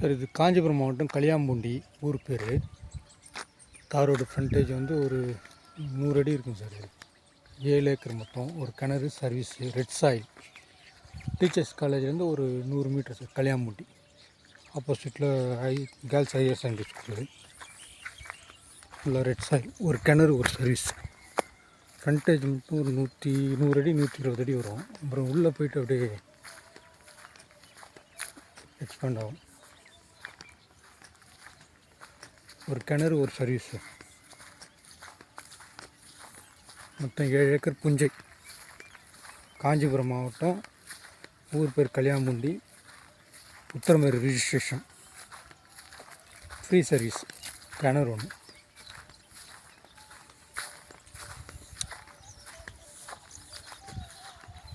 Sir இது காஞ்சிபுரம் மாவட்டம் கலியாம்பூண்டி ஊர் பேர். தாரோட ஃப்ரண்டேஜ் வந்து ஒரு 100 அடி இருக்கும் சார். 7 ஏக்கர் மொத்தம். ஒரு கிணறு, சர்வீஸ், ரெட் சாயில். டீச்சர்ஸ் காலேஜ்லேருந்து ஒரு 100 மீட்டர் சார். கலியாம்பூண்டி ஆப்போசிட்டில் கேர்ள்ஸ் ஹையர் செகண்டரி ஸ்கூலு. ஃபுல்லாக ரெட் சாயில். ஒரு கிணறு, ஒரு சர்வீஸ். ஃப்ரண்டேஜ் மட்டும் ஒரு 100 அடி 120 அடி வரும். அப்புறம் உள்ளே போய்ட்டு அப்படியே எக்ஸ்பேண்ட் ஆகும். ஒரு கிணறு, ஒரு சர்வீஸ். மொத்தம் 7 ஏக்கர் புஞ்சை. காஞ்சிபுரம் மாவட்டம், ஊர் பேர் கலியாம்பூண்டி, உத்தரமேறு ரிஜிஸ்ட்ரேஷன். Free service. கிணறு ஒன்று.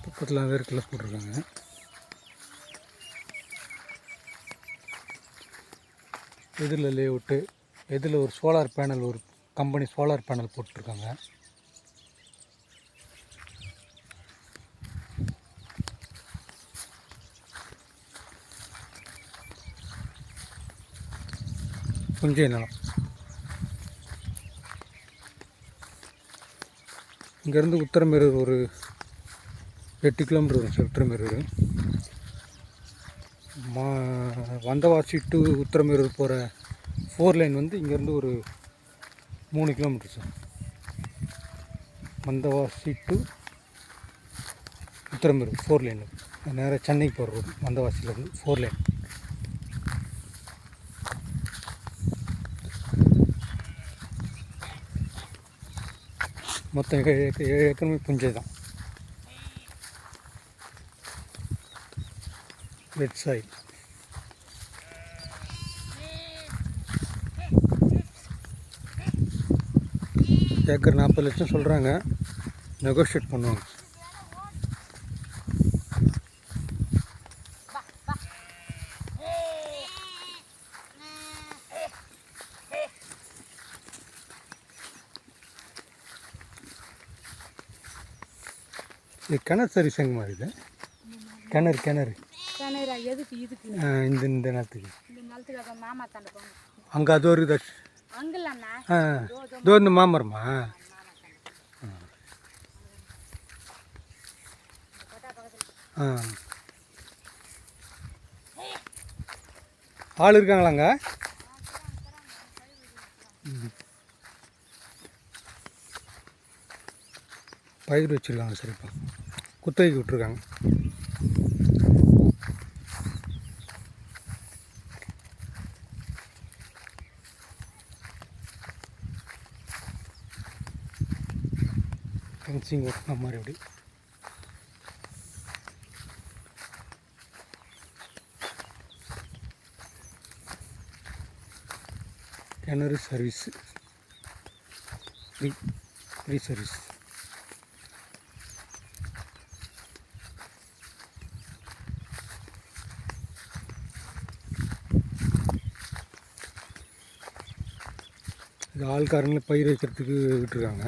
பக்கத்தில் வேர்க்கில் போட்டிருக்காங்க. இதில் லேஅவுட்டு, இதில் ஒரு சோலார் பேனல், ஒரு கம்பெனி சோலார் பேனல் போட்டிருக்காங்க. புஞ்சை நிலம். இங்கேருந்து உத்தரமேரூர் ஒரு 8 கிலோமீட்டர் வரும் சார். உத்தரமேரூர் வந்தவாசி டு உத்தரமேரூர் போகிற 4 லைன் வந்து இங்கேருந்து ஒரு 3 kilometre sir. Vandavasi to Uthiramerur 4 line. நேராக சென்னைக்கு போகிற ரோடு. வந்தவாசியிலேருந்து 4 லைன். மொத்தம் 7 ஏக்கருமே புஞ்சை தான். Red soil. ஏக்கர் 40 லட்சம் சொல்கிறாங்க. நெகோஷியேட் பண்ணுவாங்க. இது கிணறு சர்வீஸ் எங்கே மாதிரி இது? கிணறு கிணறு இந்த நேரத்துக்கு அங்கே அது ஒரு இது. இதோ இந்த மாமரமா? ஆள் இருக்காங்களாங்க? பயிர் வச்சுருக்காங்க சார். இப்போ குத்தகைக்கு விட்டுருக்காங்க. ஃபென்சிங் ஒர்க் மாதிரி அப்படி. கிணறு சர்வீஸ். Free service. இது ஆள்காரங்களை பயிர் வைக்கிறதுக்கு விட்டுருக்காங்க.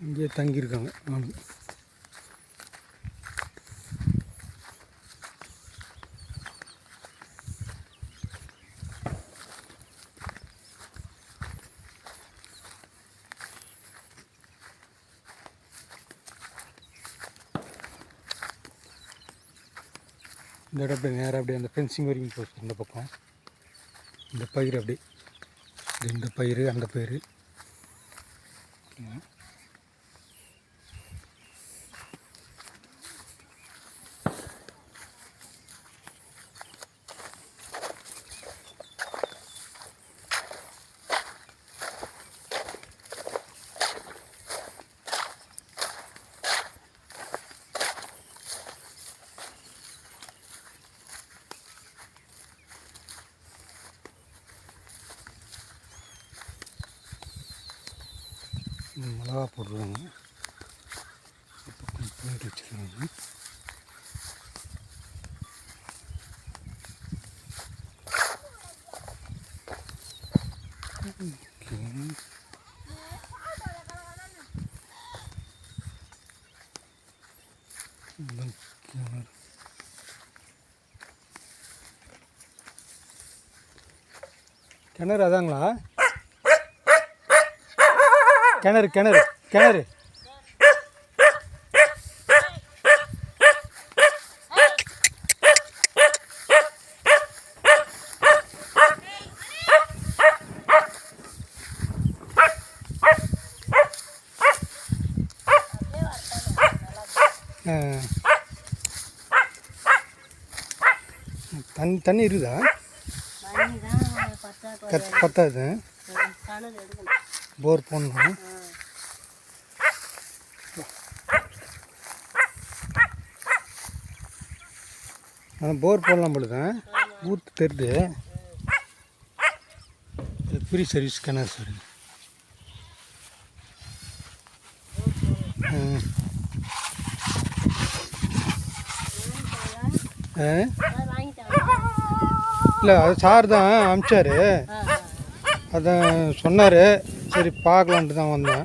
இங்கே தங்கியிருக்காங்க. இந்த இடம் அப்படியே நேராக அப்படியே அந்த ஃபென்சிங் வரைக்கும் போச்சு. இந்த பக்கம் இந்த பயிர் அப்படி, இந்த பயிர், அந்த பயிர். மிளகா போடுறாங்க. பயிர் வச்சுருக்காங்க. கிணறு அதாங்களா? கிணறு கிணறு கிணறு தண்ணி இருக்குதா? பத்தாது. போர் போடணும். போர் போடலாம் பொழுதுதான் ஊற்று தெரியுது. ஃப்ரீ சர்வீஸ் கிணறு சார். இல்லை அது சார் தான் அனுப்பிச்சார். அதான் சொன்னார். சரி பார்க்கலான்ட்டு தான் வந்தேன்.